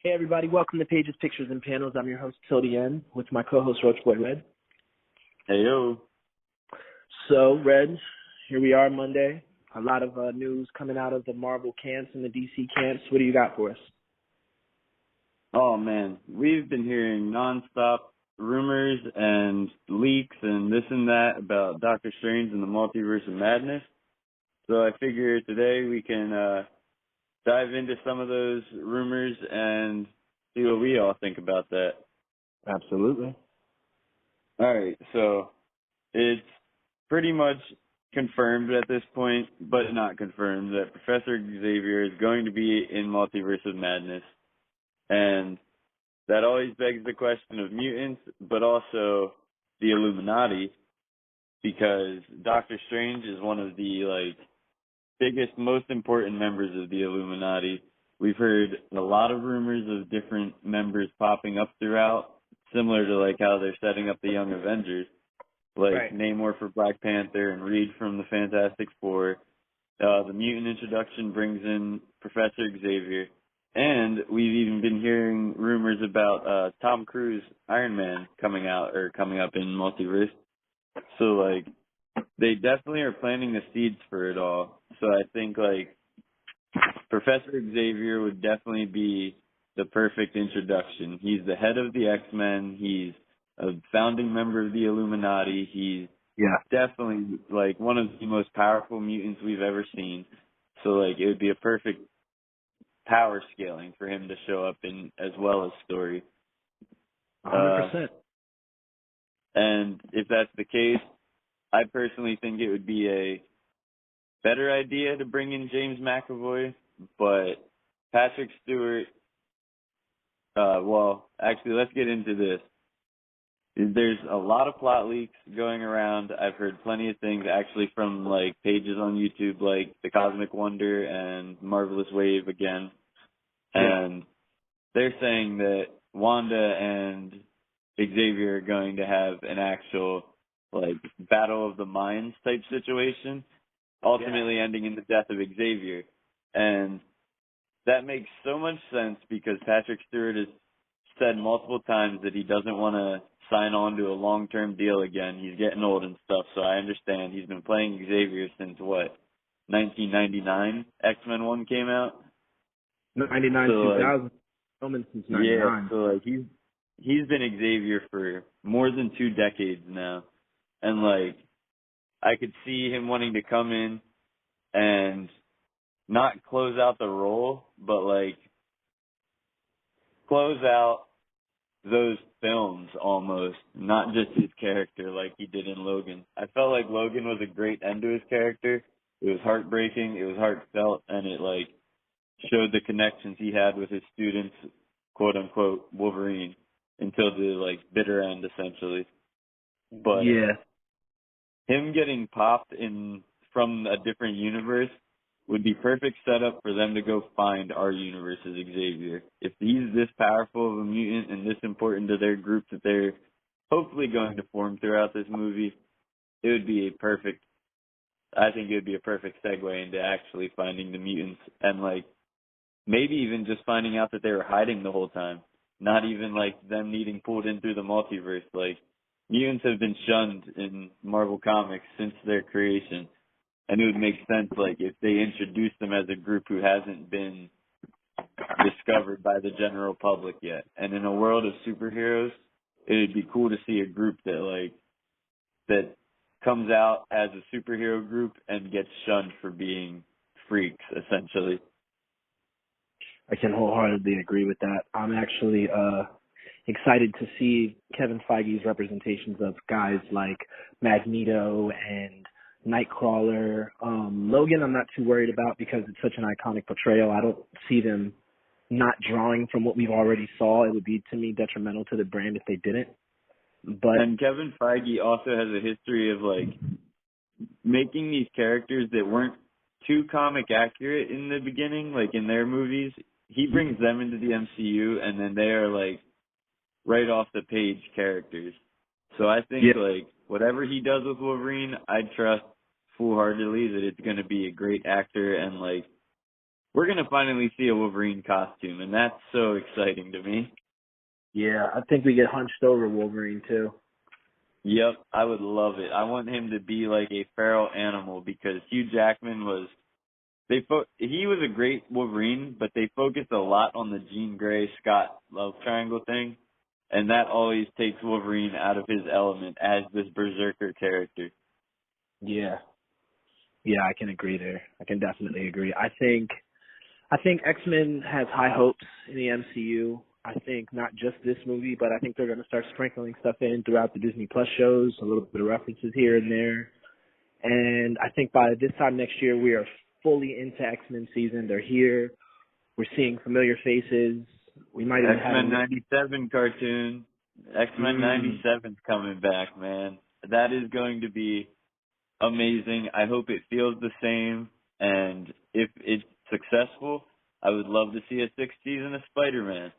Hey everybody, welcome to Pages, Pictures, and Panels. I'm your host, Till the End, with my co-host, Roach Boy Red. Hey, yo. So, Red, here we are Monday. A lot of news coming out of the Marvel camps and the DC camps. What do you got for us? Oh, man. We've been hearing nonstop rumors and leaks and this and that about Doctor Strange and the Multiverse of Madness. So I figure today we can dive into some of those rumors and see what we all think about that. Absolutely. All right, so it's pretty much confirmed at this point, but not confirmed, that Professor Xavier is going to be in Multiverse of Madness. And that always begs the question of mutants, but also the Illuminati, because Doctor Strange is one of the biggest, most important members of the Illuminati. We've heard a lot of rumors of different members popping up throughout, similar to how they're setting up the Young Avengers, Right. Namor for Black Panther and Reed from the Fantastic Four. The mutant introduction brings in Professor Xavier. And we've even been hearing rumors about Tom Cruise Iron Man coming up in Multiverse. So they definitely are planting the seeds for it all. So I think Professor Xavier would definitely be the perfect introduction. He's the head of the X-Men. He's a founding member of the Illuminati. He's definitely one of the most powerful mutants we've ever seen. So it would be a perfect power scaling for him to show up in, as well as story. 100%. And if that's the case, I personally think it would be a better idea to bring in James McAvoy, but Patrick Stewart, actually, let's get into this. There's a lot of plot leaks going around. I've heard plenty of things actually from pages on YouTube like The Cosmic Wonder and Marvelous Wave again. And they're saying that Wanda and Xavier are going to have an actual battle of the minds type situation, ultimately ending in the death of Xavier. And that makes so much sense because Patrick Stewart has said multiple times that he doesn't want to sign on to a long-term deal again. He's getting old and stuff, so I understand. He's been playing Xavier since 1999 X-Men 1 came out? 99, 2000. Filming since 99. Yeah, so he's been Xavier for more than 2 decades now. And I could see him wanting to come in and not close out the role, but close out those films almost, not just his character like he did in Logan. I felt like Logan was a great end to his character. It was heartbreaking, it was heartfelt, and it showed the connections he had with his students, quote unquote Wolverine, until the bitter end essentially. But him getting popped in from a different universe would be perfect setup for them to go find our universe's Xavier. If he's this powerful of a mutant and this important to their group that they're hopefully going to form throughout this movie, it would be I think it would be a perfect segue into actually finding the mutants and maybe even just finding out that they were hiding the whole time. Not even them needing pulled in through the multiverse. Mutants have been shunned in Marvel Comics since their creation. And it would make sense, if they introduced them as a group who hasn't been discovered by the general public yet. And in a world of superheroes, it would be cool to see a group that comes out as a superhero group and gets shunned for being freaks, essentially. I can wholeheartedly agree with that. I'm actually excited to see Kevin Feige's representations of guys like Magneto and Nightcrawler. Logan, I'm not too worried about because it's such an iconic portrayal. I don't see them not drawing from what we've already saw. It would be, to me, detrimental to the brand if they didn't. And Kevin Feige also has a history of making these characters that weren't too comic accurate in the beginning, in their movies. He brings them into the MCU, and then they are right off the page characters. So I think whatever he does with Wolverine, I trust full-heartedly that it's going to be a great actor and we're going to finally see a Wolverine costume, and that's so exciting to me. Yeah, I think we get hunched over Wolverine too. Yep, I would love it. I want him to be like a feral animal because Hugh Jackman was he was a great Wolverine, but they focused a lot on the Jean Grey Scott love triangle thing, and that always takes Wolverine out of his element as this berserker character. Yeah. Yeah, I can agree there. I can definitely agree. I think X-Men has high hopes in the MCU. I think not just this movie, but I think they're going to start sprinkling stuff in throughout the Disney Plus shows, a little bit of references here and there. And I think by this time next year, we are fully into X-Men season. They're here. We're seeing familiar faces. We might even have X-Men 97 cartoon. X-Men 97's coming back, man. That is going to be amazing. I hope it feels the same. And if it's successful, I would love to see a sixth season of Spider-Man.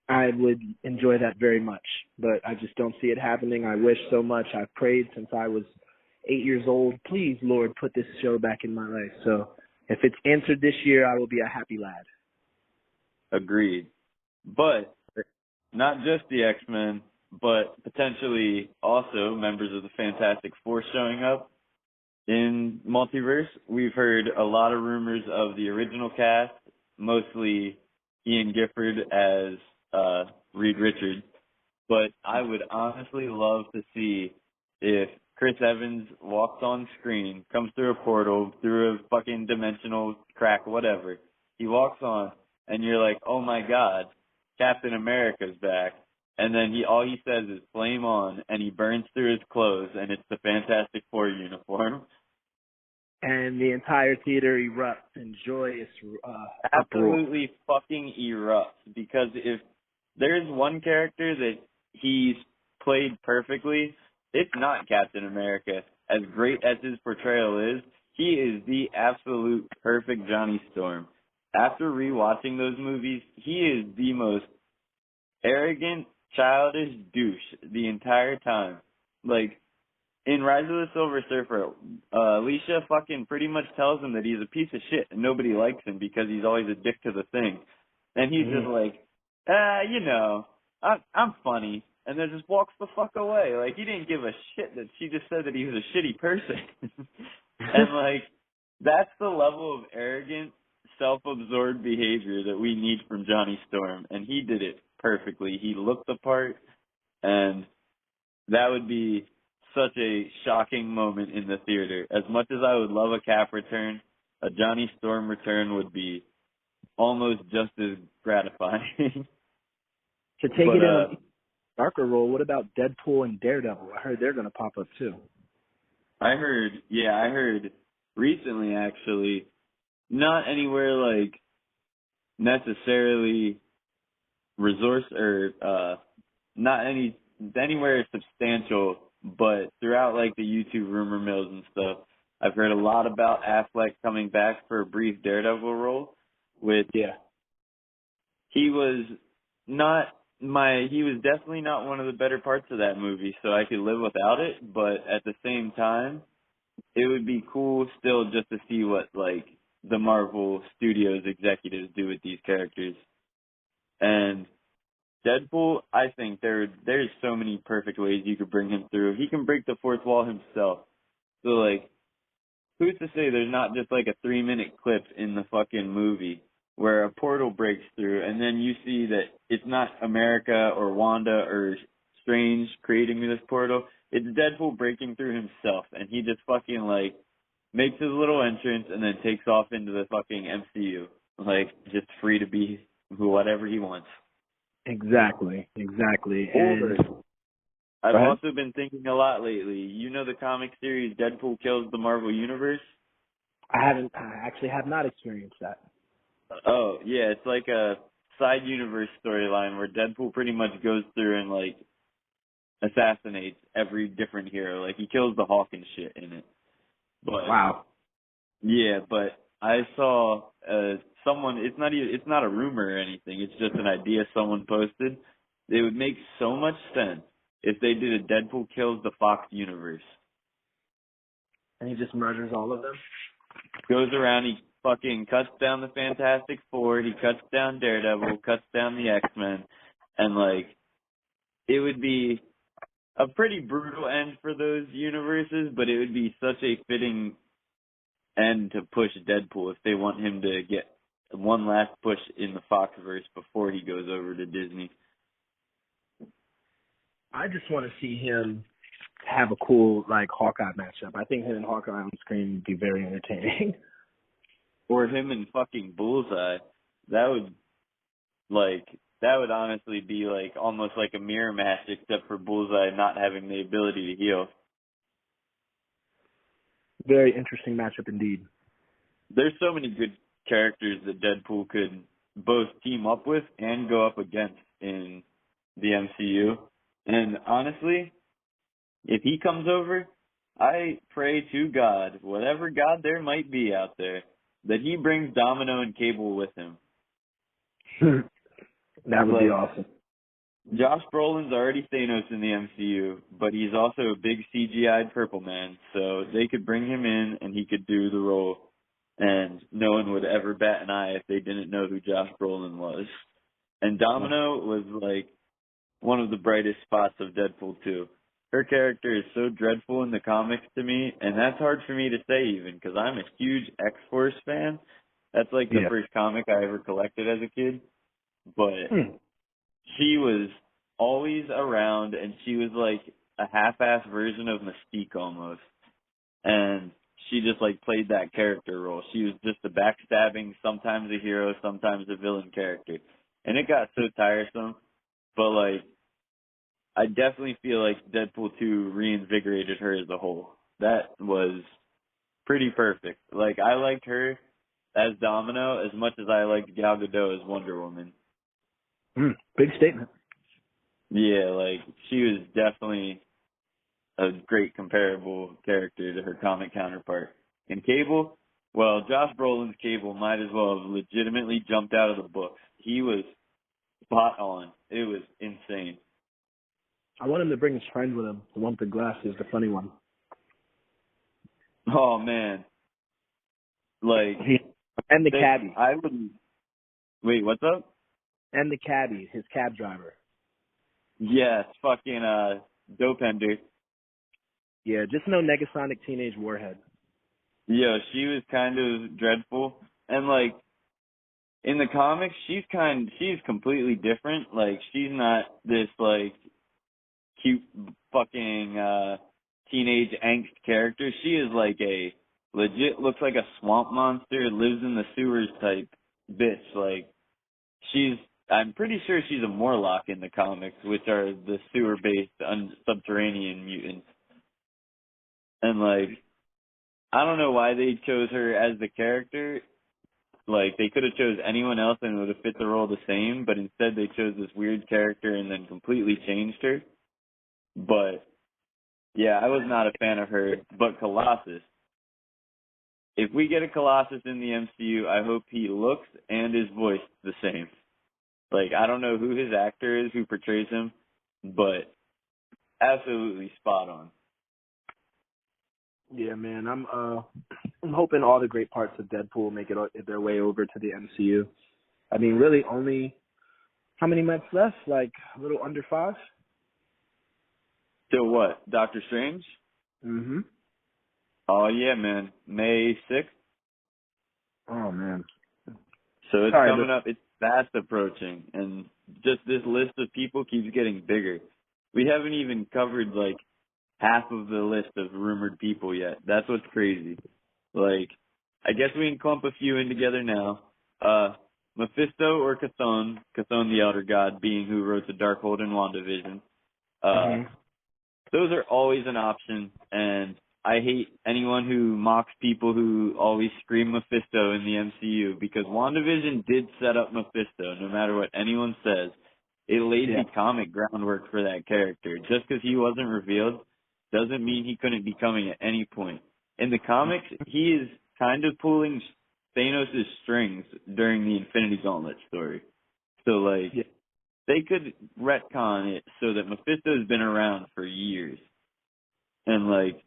I would enjoy that very much, but I just don't see it happening. I wish so much. I've prayed since I was 8 years old. Please, Lord, put this show back in my life. So if it's answered this year, I will be a happy lad. Agreed. But not just the X-Men, but potentially also members of the Fantastic Four showing up in Multiverse. We've heard a lot of rumors of the original cast, mostly Ian Gifford as Reed Richards. But I would honestly love to see if Chris Evans walks on screen, comes through a portal, through a fucking dimensional crack, whatever. He walks on, and you're like, oh my God, Captain America's back. And then all he says is flame on, and he burns through his clothes, and it's the Fantastic Four uniform. And the entire theater erupts in joyous uproar. Absolutely fucking erupts, because if there's one character that he's played perfectly, it's not Captain America. As great as his portrayal is, he is the absolute perfect Johnny Storm. After rewatching those movies, he is the most arrogant, childish douche the entire time. Like, in Rise of the Silver Surfer, Alicia fucking pretty much tells him that he's a piece of shit and nobody likes him because he's always a dick to the Thing. And he's just like, I'm funny. And then just walks the fuck away. Like, he didn't give a shit that she just said that he was a shitty person. And, like, that's the level of arrogant, self-absorbed behavior that we need from Johnny Storm. And he did it perfectly. He looked the part, and that would be such a shocking moment in the theater. As much as I would love a Cap return, a Johnny Storm return would be almost just as gratifying. To take it in a darker role, what about Deadpool and Daredevil? I heard they're going to pop up too. I heard recently actually, not anywhere like necessarily resource or not anywhere substantial, but throughout like the YouTube rumor mills and stuff, I've heard a lot about Affleck coming back for a brief Daredevil role, which he was definitely not one of the better parts of that movie, so I could live without it, but at the same time, it would be cool still just to see what like the Marvel Studios executives do with these characters. And Deadpool, I think there's so many perfect ways you could bring him through. He can break the fourth wall himself. So like, who's to say there's not just like a 3-minute clip in the fucking movie where a portal breaks through and then you see that it's not America or Wanda or Strange creating this portal. It's Deadpool breaking through himself, and he just fucking like makes his little entrance and then takes off into the fucking MCU. Like, just free to be whatever he wants. Exactly. And I've also been thinking a lot lately. You know the comic series Deadpool Kills the Marvel Universe? I actually have not experienced that. Oh, yeah, it's like a side universe storyline where Deadpool pretty much goes through and like assassinates every different hero. Like, he kills the Hawk and shit in it. But wow. Yeah, but I saw someone. It's not a rumor or anything. It's just an idea someone posted. It would make so much sense if they did a Deadpool Kills the Fox universe. And he just murders all of them? Goes around, he fucking cuts down the Fantastic Four, he cuts down Daredevil, cuts down the X-Men, and, like, it would be a pretty brutal end for those universes, but it would be such a fitting end to push Deadpool if they want him to get one last push in the Foxverse before he goes over to Disney. I just want to see him have a cool, like, Hawkeye matchup. I think him and Hawkeye on screen would be very entertaining. Or him and fucking Bullseye. That would honestly be, like, almost like a mirror match, except for Bullseye not having the ability to heal. Very interesting matchup indeed. There's so many good characters that Deadpool could both team up with and go up against in the MCU. And honestly, if he comes over, I pray to God, whatever God there might be out there, that he brings Domino and Cable with him. That would be awesome. Josh Brolin's already Thanos in the MCU, but he's also a big CGI'd purple man, so they could bring him in and he could do the role, and no one would ever bat an eye if they didn't know who Josh Brolin was. And Domino was, like, one of the brightest spots of Deadpool 2. Her character is so dreadful in the comics to me, and that's hard for me to say even, because I'm a huge X-Force fan. That's, like, the first comic I ever collected as a kid. But she was always around, and she was, like, a half-assed version of Mystique almost. And she just, like, played that character role. She was just a backstabbing, sometimes a hero, sometimes a villain character. And it got so tiresome. But, like, I definitely feel like Deadpool 2 reinvigorated her as a whole. That was pretty perfect. Like, I liked her as Domino as much as I liked Gal Gadot as Wonder Woman. Big statement. Yeah, like, she was definitely a great comparable character to her comic counterpart. And Cable, well, Josh Brolin's Cable might as well have legitimately jumped out of the books. He was spot on. It was insane. I want him to bring his friend with him, the one with the glasses, the funny one. Oh, man. Like, and the cabbie. I wouldn't. Wait, what's up? And the cabbie, his cab driver. Yes, fucking Dopender. Yeah, just no Negasonic Teenage Warhead. Yeah, she was kind of dreadful. And, like, in the comics, she's completely different. Like, she's not this, like, cute fucking teenage angst character. She is like a legit, looks like a swamp monster, lives in the sewers type bitch. Like, I'm pretty sure she's a Morlock in the comics, which are the sewer-based subterranean mutants. And, like, I don't know why they chose her as the character. Like, they could have chose anyone else and it would have fit the role the same, but instead they chose this weird character and then completely changed her. But, yeah, I was not a fan of her. But Colossus, if we get a Colossus in the MCU, I hope he looks and is voiced the same. Like, I don't know who his actor is who portrays him, but absolutely spot on. Yeah, man, I'm hoping all the great parts of Deadpool make it their way over to the MCU. I mean, really, only how many months left? Like a little under 5. Till what? Doctor Strange? Mhm. Oh yeah, man. May 6th. Oh man. So it's coming up. It's fast approaching, and just this list of people keeps getting bigger. We haven't even covered like half of the list of rumored people yet. That's what's crazy. Like, I guess we can clump a few in together now. Mephisto or Chthon the Elder God, being who wrote the Darkhold and WandaVision. Those are always an option, and I hate anyone who mocks people who always scream Mephisto in the MCU, because WandaVision did set up Mephisto, no matter what anyone says. It laid the comic groundwork for that character. Just because he wasn't revealed doesn't mean he couldn't be coming at any point. In the comics, he is kind of pulling Thanos' strings during the Infinity Gauntlet story. So, like, they could retcon it so that Mephisto's been around for years. And, like,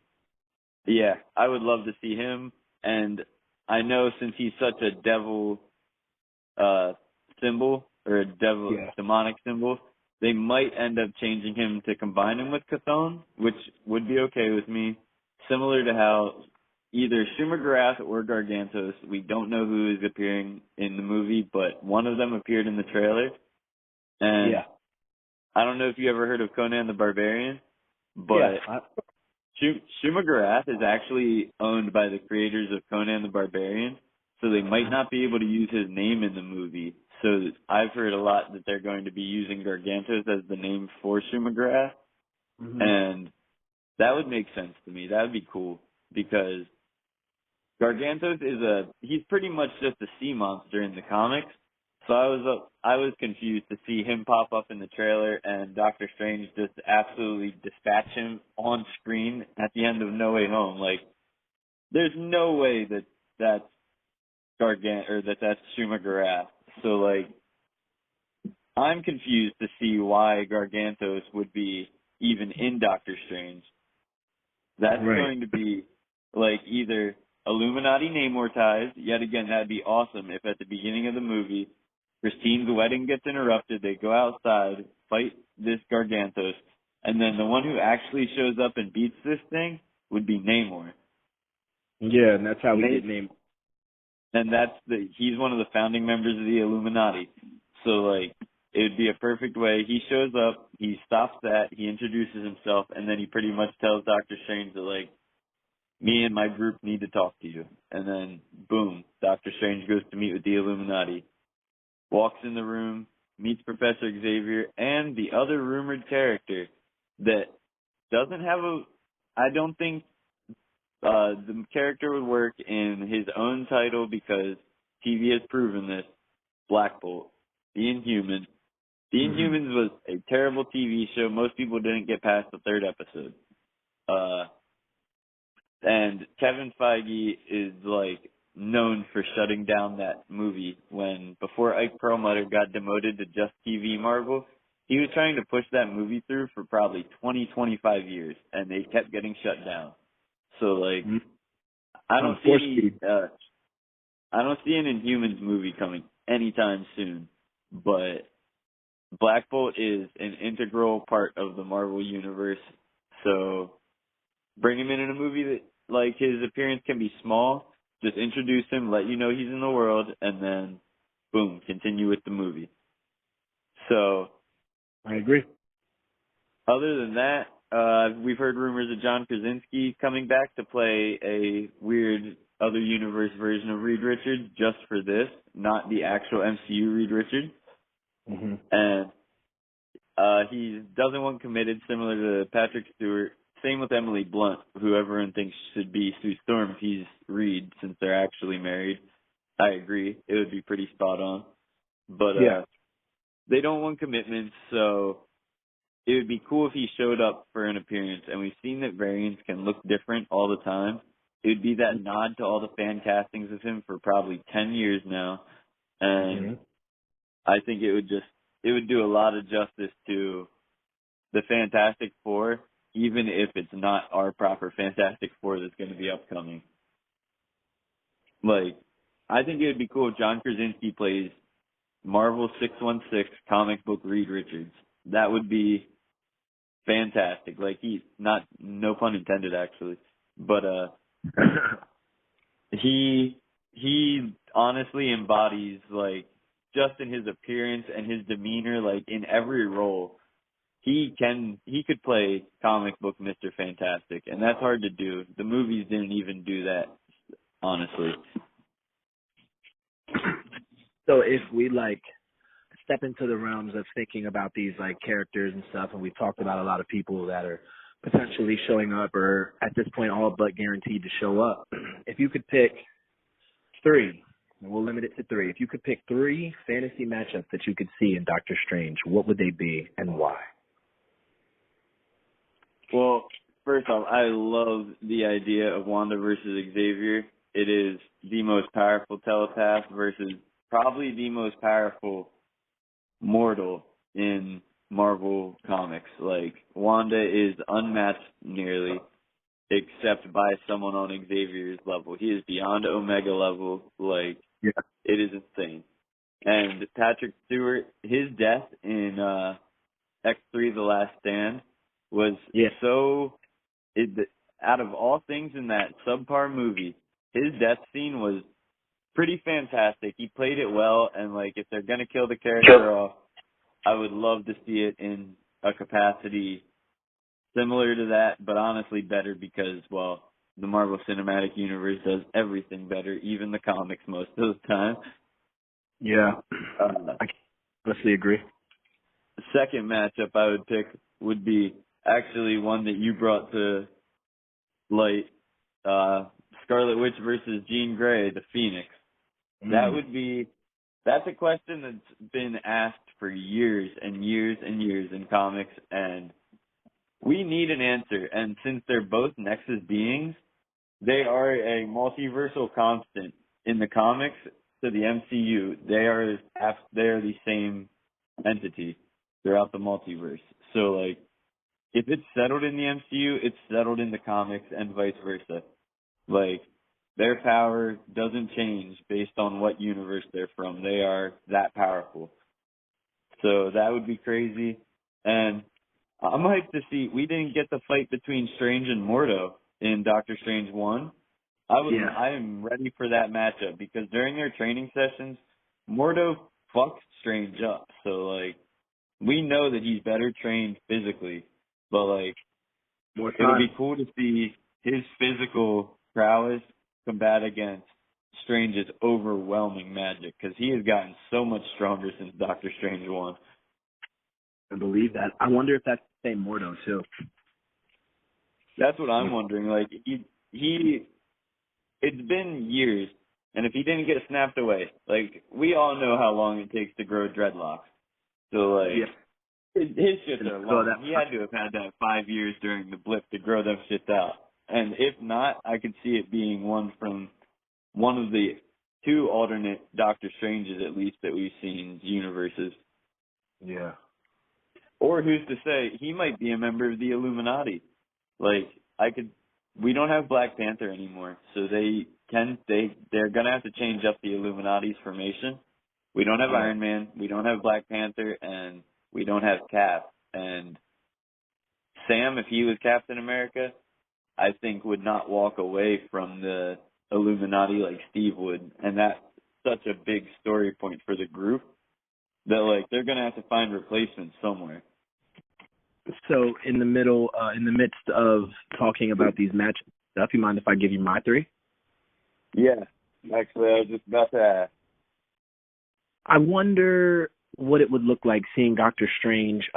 yeah, I would love to see him. And I know since he's such a devil symbol or a demonic symbol, they might end up changing him to combine him with Chthon, which would be okay with me. Similar to how either Shumagrath or Gargantos, we don't know who is appearing in the movie, but one of them appeared in the trailer. And I don't know if you ever heard of Conan the Barbarian, but Shumagrath is actually owned by the creators of Conan the Barbarian, so they might not be able to use his name in the movie. So I've heard a lot that they're going to be using Gargantos as the name for Shumagrath, and that would make sense to me. That would be cool, because Gargantos he's pretty much just a sea monster in the comics. So I was confused to see him pop up in the trailer and Doctor Strange just absolutely dispatch him on screen at the end of No Way Home. Like, there's no way that's that's Shumagrath. So, like, I'm confused to see why Gargantos would be even in Doctor Strange. That's going to be, like, either Illuminati Namor ties. Yet again, that'd be awesome if at the beginning of the movie, Christine's wedding gets interrupted, they go outside, fight this Gargantos, and then the one who actually shows up and beats this thing would be Namor. Yeah, and that's how we get Namor. And he's one of the founding members of the Illuminati. So, like, it would be a perfect way. He shows up, he stops that, he introduces himself, and then he pretty much tells Doctor Strange that, like, me and my group need to talk to you. And then, boom, Doctor Strange goes to meet with the Illuminati, walks in the room, meets Professor Xavier, and the other rumored character that doesn't have I don't think the character would work in his own title because TV has proven this, Black Bolt, the Inhuman. The Inhumans was a terrible TV show. Most people didn't get past the third episode. And Kevin Feige is, like, known for shutting down that movie before Ike Perlmutter got demoted to Just TV Marvel. He was trying to push that movie through for probably 25 years, and they kept getting shut down. So, like, I don't see an Inhumans movie coming anytime soon, but Black Bolt is an integral part of the Marvel Universe, so bring him in a movie that, like, his appearance can be small. Just introduce him, let you know he's in the world, and then, boom, continue with the movie. So, I agree. Other than that, we've heard rumors of John Krasinski coming back to play a weird other universe version of Reed Richards just for this, not the actual MCU Reed Richards. And he doesn't want committed, similar to Patrick Stewart. Same with Emily Blunt, who everyone thinks should be Sue Storm if he's Reed, since they're actually married. I agree. It would be pretty spot on. But they don't want commitments, so it would be cool if he showed up for an appearance. And we've seen that variants can look different all the time. It would be that nod to all the fan castings of him for probably 10 years now. And I think it would do a lot of justice to the Fantastic Four, even if it's not our proper Fantastic Four that's going to be upcoming. Like, I think it would be cool if John Krasinski plays Marvel 616 comic book Reed Richards. That would be fantastic. Like, no pun intended, actually. But, he honestly embodies, like, just in his appearance and his demeanor, like, in every role, he could play comic book Mr. Fantastic, and that's hard to do. The movies didn't even do that, honestly. So if we, like, step into the realms of thinking about these, like, characters and stuff, and we talked about a lot of people that are potentially showing up or at this point all but guaranteed to show up, if you could pick 3, and we'll limit it to 3, if you could pick 3 fantasy matchups that you could see in Doctor Strange, what would they be and why? Well, first off, I love the idea of Wanda versus Xavier. It is the most powerful telepath versus probably the most powerful mortal in Marvel Comics. Like, Wanda is unmatched nearly. except by someone on Xavier's level. He is beyond Omega level. Like, Yeah. it is insane. And Patrick Stewart, his death in X3 The Last Stand was so, out of all things in that subpar movie, his death scene was pretty fantastic. He played it well, and like, if they're going to kill the character off, I would love to see it in a capacity similar to that, but honestly better because, well, the Marvel Cinematic Universe does everything better, even the comics most of the time. Yeah. I honestly agree. The second matchup I would pick would be actually one that you brought to light, Scarlet Witch versus Jean Grey, the Phoenix. That's a question that's been asked for years and years and years in comics, and we need an answer. And since they're both Nexus beings, they are a multiversal constant in the comics to the MCU. They are the same entity throughout the multiverse. So, like, if it's settled in the MCU, it's settled in the comics and vice versa. Like, their power doesn't change based on what universe they're from. They are that powerful. So that would be crazy. And I'm hyped to see, we didn't get the fight between Strange and Mordo in Doctor Strange 1. I am ready for that matchup because during their training sessions, Mordo fucked Strange up. So, like, we know that he's better trained physically, but, like, it'll be cool to see his physical prowess combat against Strange's overwhelming magic, because he has gotten so much stronger since Doctor Strange 1. I believe that. I wonder if that's the same Mordo, too. That's what I'm wondering. Like, it's been years, and if he didn't get snapped away, like, we all know how long it takes to grow dreadlocks. So, like, his shits are long. He had to have had that 5 years during the blip to grow them shits out. And if not, I could see it being one from one of the two alternate Doctor Stranges, at least, that we've seen universes. Yeah. Or who's to say, he might be a member of the Illuminati. Like, we don't have Black Panther anymore, so they're gonna have to change up the Illuminati's formation. We don't have Iron Man, we don't have Black Panther, and we don't have Cap. And Sam, if he was Captain America, I think would not walk away from the Illuminati like Steve would. And that's such a big story point for the group that, like, they're going to have to find replacements somewhere. So in the midst of talking about these matches stuff, you mind if I give you my three? Yeah. Actually, I was just about to ask. I wonder what it would look like seeing Doctor Strange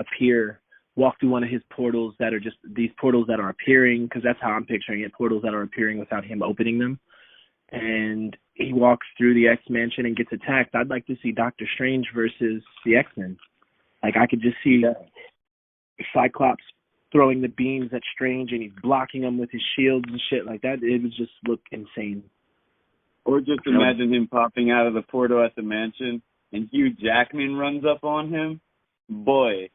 walk through one of his portals that are just these portals that are appearing, because that's how I'm picturing it, portals that are appearing without him opening them. And he walks through the X-Mansion and gets attacked. I'd like to see Doctor Strange versus the X-Men. Like, I could just see Cyclops throwing the beams at Strange and he's blocking them with his shields and shit like that. It would just look insane. Or just imagine him popping out of the portal at the mansion and Hugh Jackman runs up on him. Boy,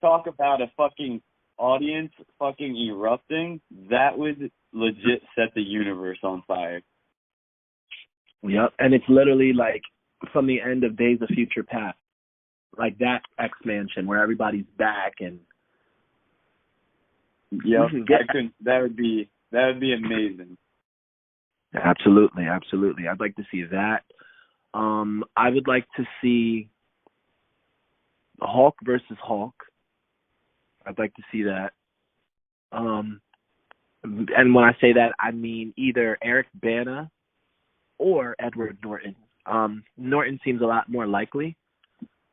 talk about a fucking audience fucking erupting. That would legit set the universe on fire. Yep, and it's literally like from the end of Days of Future Past, like that X-Mansion where everybody's back and. Yep, that would be amazing. Absolutely. I'd like to see that. I would like to see Hulk versus Hulk. I'd like to see that. And when I say that, I mean either Eric Bana or Edward Norton. Norton seems a lot more likely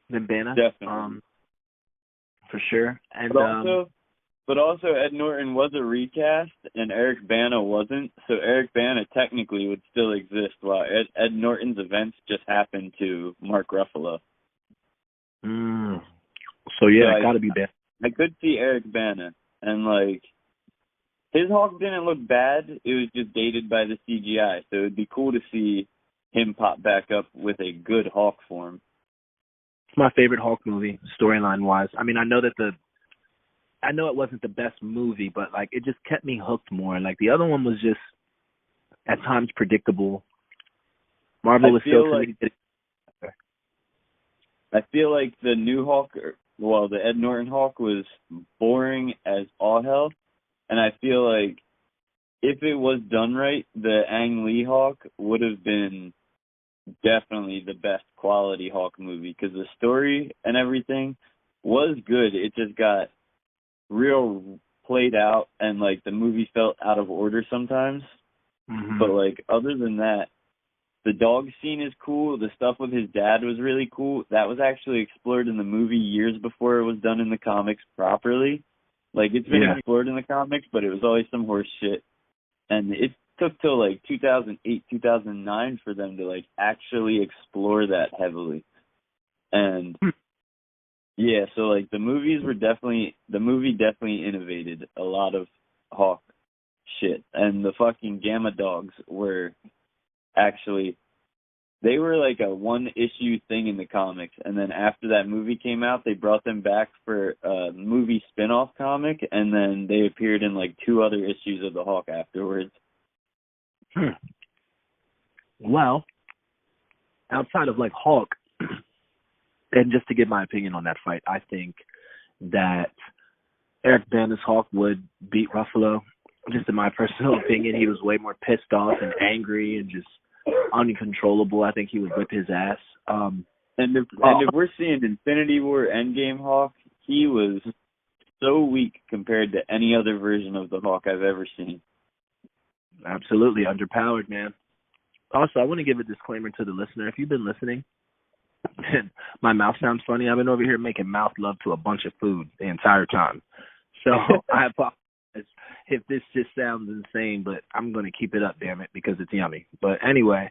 than Bana. Definitely. For sure. And But also, Ed Norton was a recast, and Eric Bana wasn't. So Eric Bana technically would still exist, while Ed Norton's events just happened to Mark Ruffalo. So it got to be bad. I could see Eric Bana, and, like, his Hulk didn't look bad. It was just dated by the CGI, so it would be cool to see him pop back up with a good Hulk form. It's my favorite Hulk movie, storyline-wise. I mean, I know that I know it wasn't the best movie, but like it just kept me hooked more. Like the other one was just at times predictable. Marvel was still committed. I feel like the new Hulk, the Ed Norton Hulk was boring as all hell, and I feel like if it was done right, the Ang Lee Hulk would have been definitely the best quality Hulk movie because the story and everything was good. It just got real played out, and like the movie felt out of order sometimes. Mm-hmm. But like other than that, the dog scene is cool. The stuff with his dad was really cool. That was actually explored in the movie years before it was done in the comics properly. Like, it's been explored in the comics, but it was always some horse shit. And it took till, like, 2008, 2009 for them to, like, actually explore that heavily. And, yeah, so, like, the movie definitely innovated a lot of Hawk shit. And the fucking Gamma Dogs were actually, they were like a one-issue thing in the comics, and then after that movie came out, they brought them back for a movie spin-off comic, and then they appeared in like 2 other issues of the Hawk afterwards. Well, outside of like Hulk, and just to give my opinion on that fight, I think that Eric Bana's Hulk would beat Ruffalo. Just in my personal opinion, he was way more pissed off and angry and just uncontrollable. I think he would whip his ass. And if we're seeing Infinity War Endgame Hawk, he was so weak compared to any other version of the Hawk I've ever seen. Absolutely underpowered, man. Also, I want to give a disclaimer to the listener. If you've been listening, and my mouth sounds funny, I've been over here making mouth love to a bunch of food the entire time. So I apologize if this just sounds insane, but I'm going to keep it up, damn it, because it's yummy. But anyway,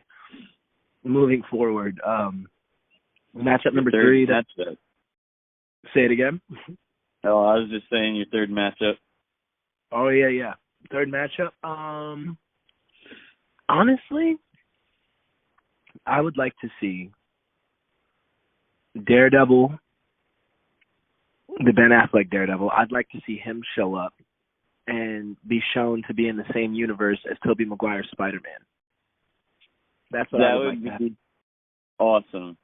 moving forward, matchup number 3. Matchup. Say it again. Oh, I was just saying your third matchup. Oh, yeah. Third matchup. Honestly, I would like to see Daredevil, the Ben Affleck Daredevil. I'd like to see him show up and be shown to be in the same universe as Tobey Maguire's Spider-Man. That's what I would like to have. Awesome.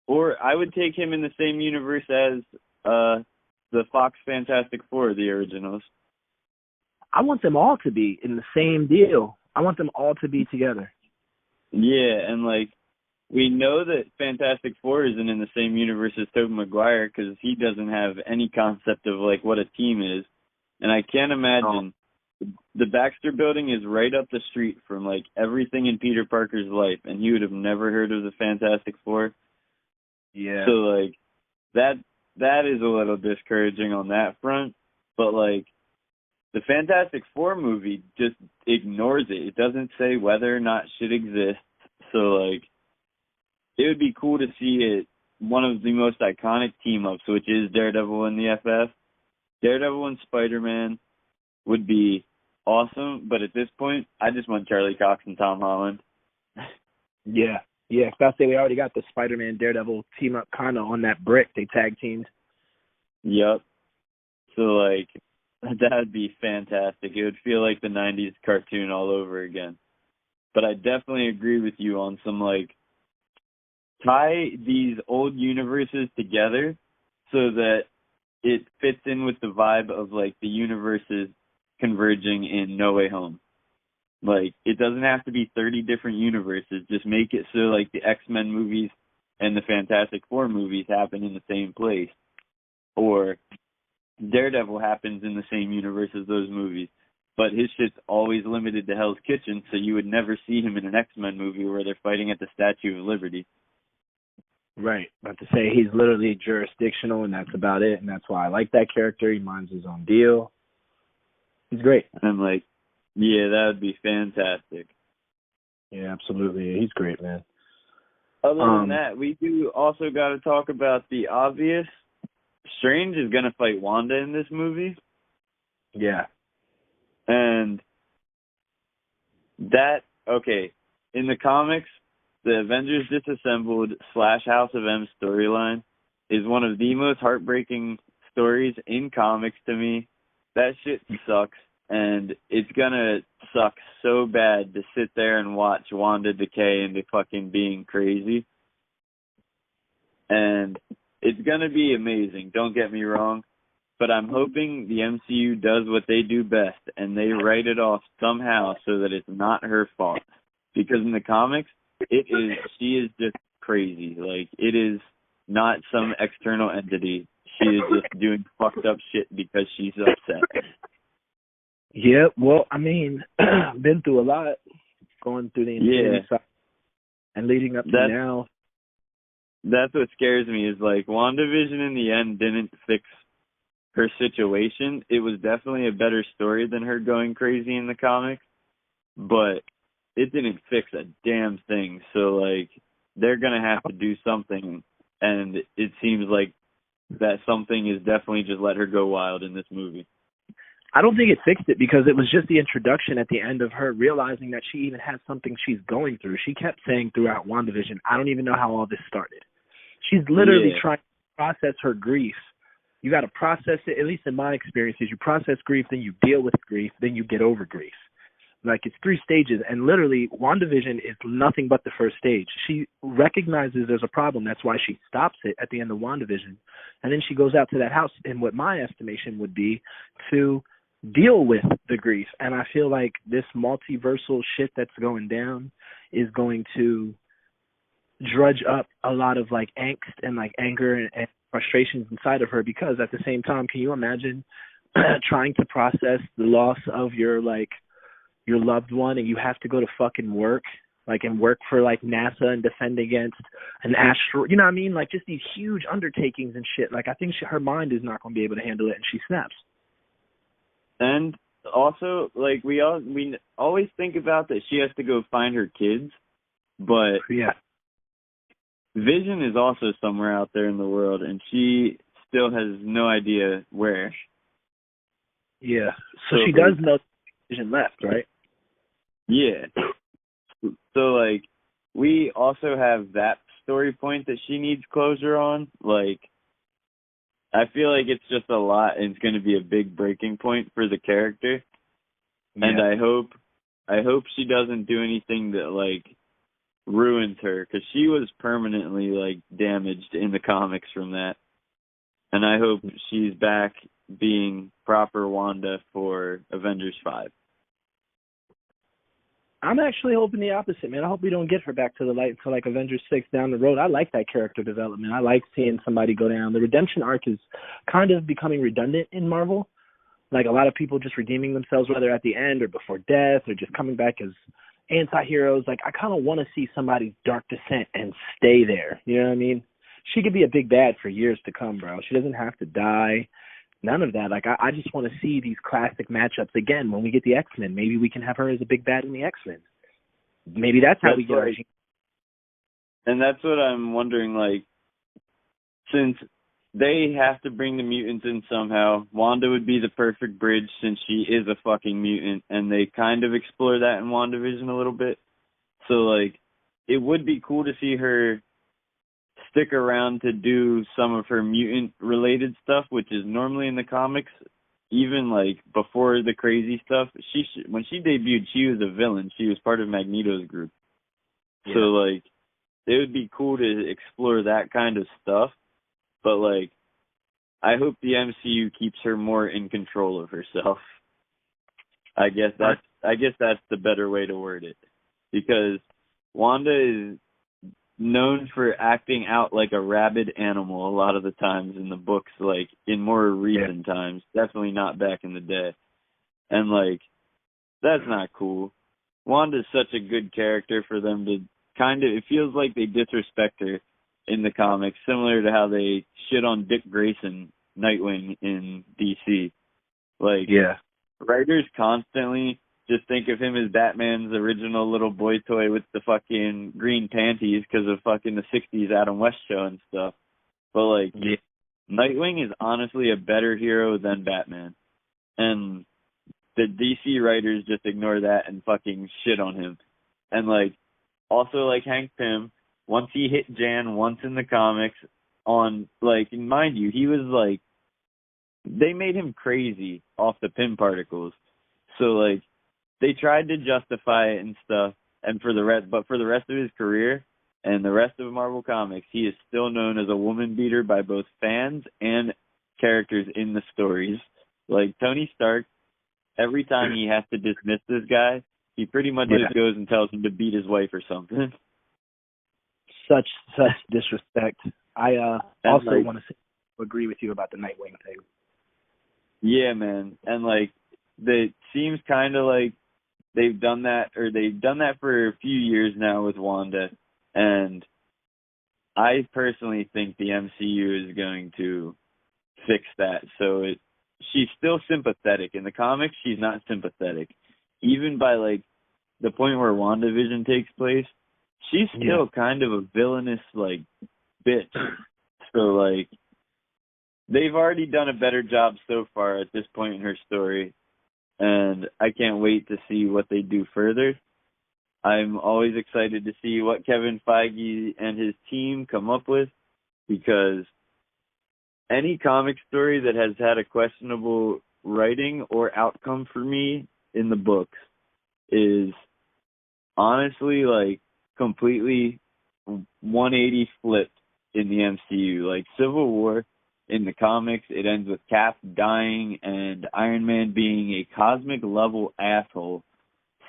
Or I would take him in the same universe as the Fox Fantastic Four, the originals. I want them all to be in the same deal. I want them all to be together. Yeah, and like, we know that Fantastic Four isn't in the same universe as Tobey Maguire because he doesn't have any concept of like what a team is. And I can't imagine the Baxter Building is right up the street from like everything in Peter Parker's life, and he would have never heard of the Fantastic Four. Yeah. So like that is a little discouraging on that front. But like the Fantastic Four movie just ignores it. It doesn't say whether or not shit exists. So like it would be cool to see it, one of the most iconic team-ups, which is Daredevil and the FF. Daredevil and Spider-Man would be awesome, but at this point, I just want Charlie Cox and Tom Holland. Yeah, especially we already got the Spider-Man Daredevil team-up kind of on that brick. They tag teamed. Yep. So, like, that would be fantastic. It would feel like the 90s cartoon all over again. But I definitely agree with you on some, like, tie these old universes together so that it fits in with the vibe of like the universes converging in No Way Home. Like, it doesn't have to be 30 different universes. Just make it so like the X-Men movies and the Fantastic Four movies happen in the same place. Or Daredevil happens in the same universe as those movies. But his shit's always limited to Hell's Kitchen, so you would never see him in an X-Men movie where they're fighting at the Statue of Liberty. Right. About to say he's literally jurisdictional, and that's about it. And that's why I like that character. He minds his own deal. He's great. I'm like, yeah, that would be fantastic. Yeah, absolutely. He's great, man. Other than that, we do also got to talk about the obvious. Strange is going to fight Wanda in this movie. Yeah. And that, okay, in the comics, the Avengers Disassembled / House of M storyline is one of the most heartbreaking stories in comics to me, that shit sucks. And it's gonna suck so bad to sit there and watch Wanda decay into fucking being crazy. And it's gonna be amazing, don't get me wrong. But I'm hoping the MCU does what they do best and they write it off somehow so that it's not her fault. Because in the comics, she is just crazy. Like, it is not some external entity. She is just doing fucked up shit because she's upset. Yeah, well, I mean, been through a lot, going through the Infinity side and leading up to now. That's what scares me is, like, WandaVision in the end didn't fix her situation. It was definitely a better story than her going crazy in the comics, but it didn't fix a damn thing. So, like, they're going to have to do something, and it seems like that something is definitely just let her go wild in this movie. I don't think it fixed it because it was just the introduction at the end of her realizing that she even has something she's going through. She kept saying throughout WandaVision, I don't even know how all this started. She's literally trying to process her grief. You got to process it, at least in my experiences, you process grief, then you deal with grief, then you get over grief. Like, it's 3 stages, and literally WandaVision is nothing but the first stage. She recognizes there's a problem. That's why she stops it at the end of WandaVision. And then she goes out to that house in what my estimation would be to deal with the grief. And I feel like this multiversal shit that's going down is going to drudge up a lot of, like, angst and, like, anger and frustrations inside of her, because at the same time, can you imagine trying to process the loss of your loved one, and you have to go to fucking work, like, and work for, like, NASA and defend against an asteroid, you know what I mean? Like, just these huge undertakings and shit. Like, I think her mind is not going to be able to handle it, and she snaps. And also, like, we always think about that she has to go find her kids, but Vision is also somewhere out there in the world, and she still has no idea where. Yeah. So she does know Vision left, right? Yeah. So, like, we also have that story point that she needs closure on. Like, I feel like it's just a lot, and it's going to be a big breaking point for the character. Yeah. And I hope she doesn't do anything that, like, ruins her, because she was permanently, like, damaged in the comics from that. And I hope she's back being proper Wanda for Avengers 5. I'm actually hoping the opposite, man. I hope we don't get her back to the light until, like, Avengers 6 down the road. I like that character development. I like seeing somebody go down. The redemption arc is kind of becoming redundant in Marvel. Like, a lot of people just redeeming themselves, whether at the end or before death or just coming back as anti-heroes. Like, I kind of want to see somebody's dark descent and stay there. You know what I mean? She could be a big bad for years to come, bro. She doesn't have to die. None of that. Like, I just want to see these classic matchups again when we get the X-Men. Maybe we can have her as a big bad in the X-Men. Maybe that's how we get her. And that's what I'm wondering, like, since they have to bring the mutants in somehow, Wanda would be the perfect bridge since she is a fucking mutant, and they kind of explore that in WandaVision a little bit. So, like, it would be cool to see her stick around to do some of her mutant-related stuff, which is normally in the comics, even, like, before the crazy stuff. When she debuted, she was a villain. She was part of Magneto's group. Yeah. So, like, it would be cool to explore that kind of stuff. But, like, I hope the MCU keeps her more in control of herself. I guess that's the better way to word it. Because Wanda is known for acting out like a rabid animal a lot of the times in the books, like, in more recent times. Definitely not back in the day. And, like, that's not cool. Wanda's such a good character for them to kind of, it feels like they disrespect her in the comics, similar to how they shit on Dick Grayson, Nightwing, in DC. Like, writers constantly just think of him as Batman's original little boy toy with the fucking green panties because of fucking the 60s Adam West show and stuff. But, like, Nightwing is honestly a better hero than Batman. And the DC writers just ignore that and fucking shit on him. And, like, also, like, Hank Pym, once he hit Jan once in the comics on, like, mind you, he was, like, they made him crazy off the pin particles. So like they tried to justify it and stuff, and for the rest of his career and the rest of Marvel Comics, he is still known as a woman beater by both fans and characters in the stories. Like Tony Stark, every time he has to dismiss this guy, he pretty much just goes and tells him to beat his wife or something. Such disrespect. I also want to agree with you about the Nightwing thing. Yeah, man. And like it seems kind of like they've done that for a few years now with Wanda, and I personally think the MCU is going to fix that. So she's still sympathetic. In the comics, she's not sympathetic. Even by like the point where WandaVision takes place, she's still kind of a villainous like bitch. So like they've already done a better job so far at this point in her story, and I can't wait to see what they do further. I'm always excited to see what Kevin Feige and his team come up with, because any comic story that has had a questionable writing or outcome for me in the books is honestly like completely 180 flipped in the MCU. Like Civil War in the comics, it ends with Cap dying and Iron Man being a cosmic level asshole.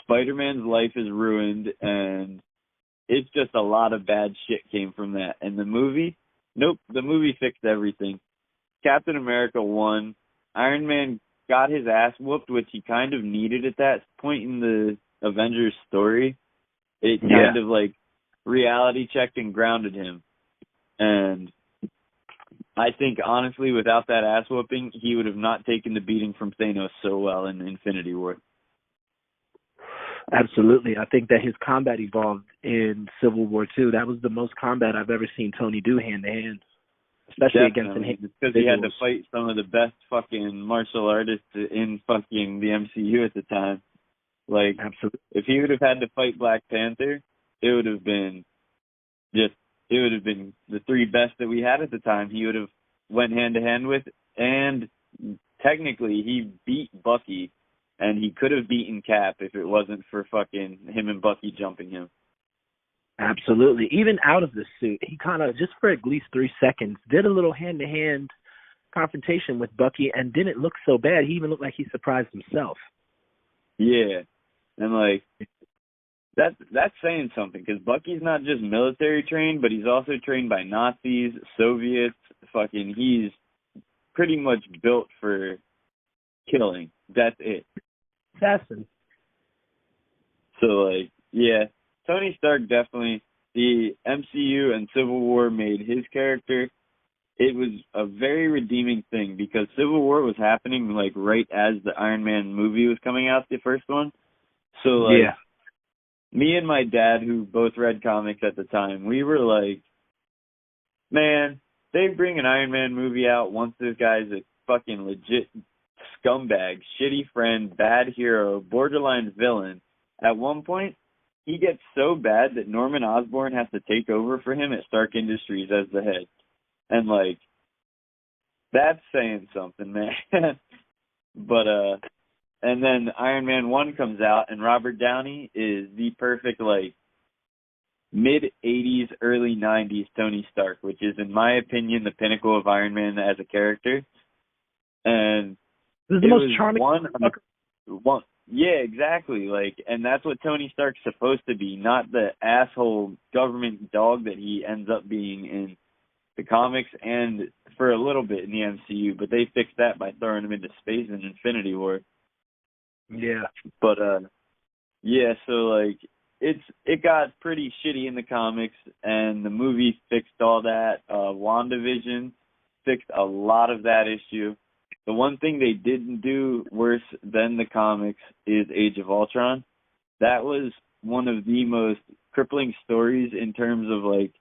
Spider-Man's life is ruined, and it's just a lot of bad shit came from that. And the movie, nope, the movie fixed everything. Captain America won. Iron Man got his ass whooped, which he kind of needed at that point in the Avengers story. It kind of like reality checked and grounded him. And I think, honestly, without that ass whooping, he would have not taken the beating from Thanos so well in Infinity War. Absolutely. I think that his combat evolved in Civil War too. That was the most combat I've ever seen Tony do hand to hand, especially against individuals. Because he had to fight some of the best fucking martial artists in fucking the MCU at the time. Like, absolutely. If he would have had to fight Black Panther, it would have been the three best that we had at the time. He would have went hand to hand with, and technically he beat Bucky. And he could have beaten Cap if it wasn't for fucking him and Bucky jumping him. Absolutely. Even out of the suit, he kind of, just for at least 3 seconds, did a little hand-to-hand confrontation with Bucky and didn't look so bad. He even looked like he surprised himself. Yeah. And, like, that's saying something, because Bucky's not just military trained, but he's also trained by Nazis, Soviets. Fucking, he's pretty much built for killing. That's it. Assassin. So, like, yeah, Tony Stark definitely, the MCU and Civil War made his character, it was a very redeeming thing, because Civil War was happening, like, right as the Iron Man movie was coming out, the first one. So, like, me and my dad, who both read comics at the time, we were like, man, they bring an Iron Man movie out once this guy's a fucking legit scumbag, shitty friend, bad hero, borderline villain. At one point, he gets so bad that Norman Osborn has to take over for him at Stark Industries as the head. And, like, that's saying something, man. But, and then Iron Man 1 comes out, and Robert Downey is the perfect, like, mid-'80s, early '90s Tony Stark, which is, in my opinion, the pinnacle of Iron Man as a character. And this is the most charming one. Yeah, exactly. Like, and that's what Tony Stark's supposed to be, not the asshole government dog that he ends up being in the comics and for a little bit in the MCU. But they fixed that by throwing him into space in Infinity War. Yeah. But yeah. So like, it got pretty shitty in the comics, and the movie fixed all that. WandaVision fixed a lot of that issue. The one thing they didn't do worse than the comics is Age of Ultron. That was one of the most crippling stories in terms of, like,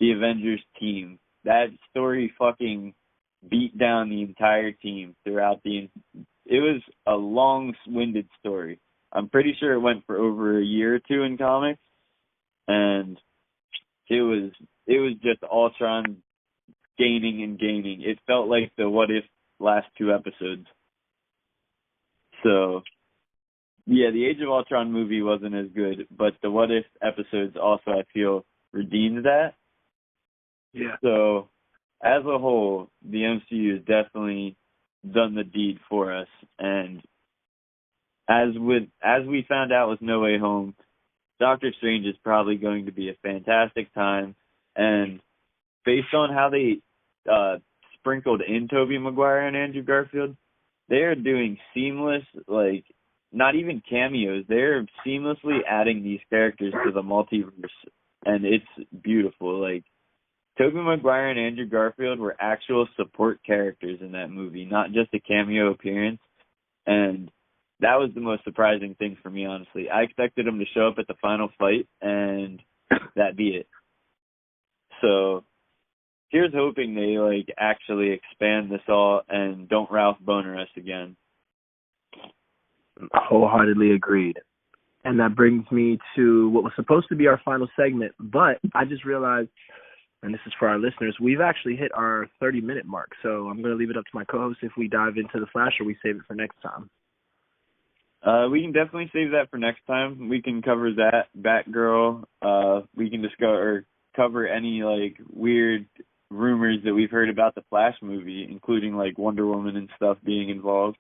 the Avengers team. That story fucking beat down the entire team throughout it was a long-winded story. I'm pretty sure it went for over a year or two in comics, and it was just Ultron gaining and gaining. It felt like the What If last 2 episodes. So, yeah, the Age of Ultron movie wasn't as good, but the What If episodes also, I feel, redeemed that. Yeah. So, as a whole, the MCU has definitely done the deed for us. And as we found out with No Way Home, Doctor Strange is probably going to be a fantastic time. And based on how they sprinkled in Tobey Maguire and Andrew Garfield, they are doing seamless, like, not even cameos. They're seamlessly adding these characters to the multiverse, and it's beautiful. Like, Tobey Maguire and Andrew Garfield were actual support characters in that movie, not just a cameo appearance. And that was the most surprising thing for me, honestly. I expected them to show up at the final fight, and that'd be it. So here's hoping they, like, actually expand this all and don't Ralph Boner us again. Wholeheartedly agreed. And that brings me to what was supposed to be our final segment, but I just realized, and this is for our listeners, we've actually hit our 30-minute mark. So I'm going to leave it up to my co-host if we dive into the Flash or we save it for next time. We can definitely save that for next time. We can cover that, Batgirl. We can cover any, like, weird rumors that we've heard about the Flash movie, including, like, Wonder Woman and stuff being involved.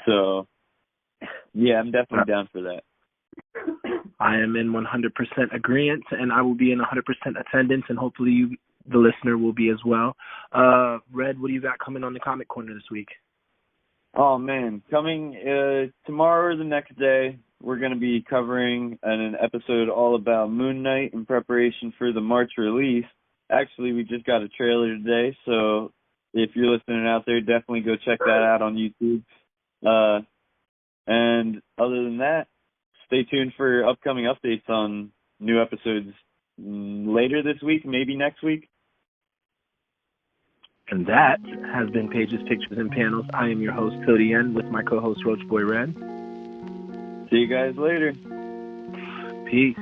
So, yeah, I'm definitely down for that. I am in 100% agreement, and I will be in 100% attendance, and hopefully you, the listener, will be as well. Red, what do you got coming on the Comic Corner this week? Oh, man. Coming tomorrow or the next day, we're going to be covering an episode all about Moon Knight in preparation for the March release. Actually, we just got a trailer today, so if you're listening out there, definitely go check that out on YouTube. And other than that, stay tuned for upcoming updates on new episodes later this week, maybe next week. And that has been Pages, Pictures, and Panels. I am your host, till the end, with my co-host, Roach Boy Red. See you guys later. Peace.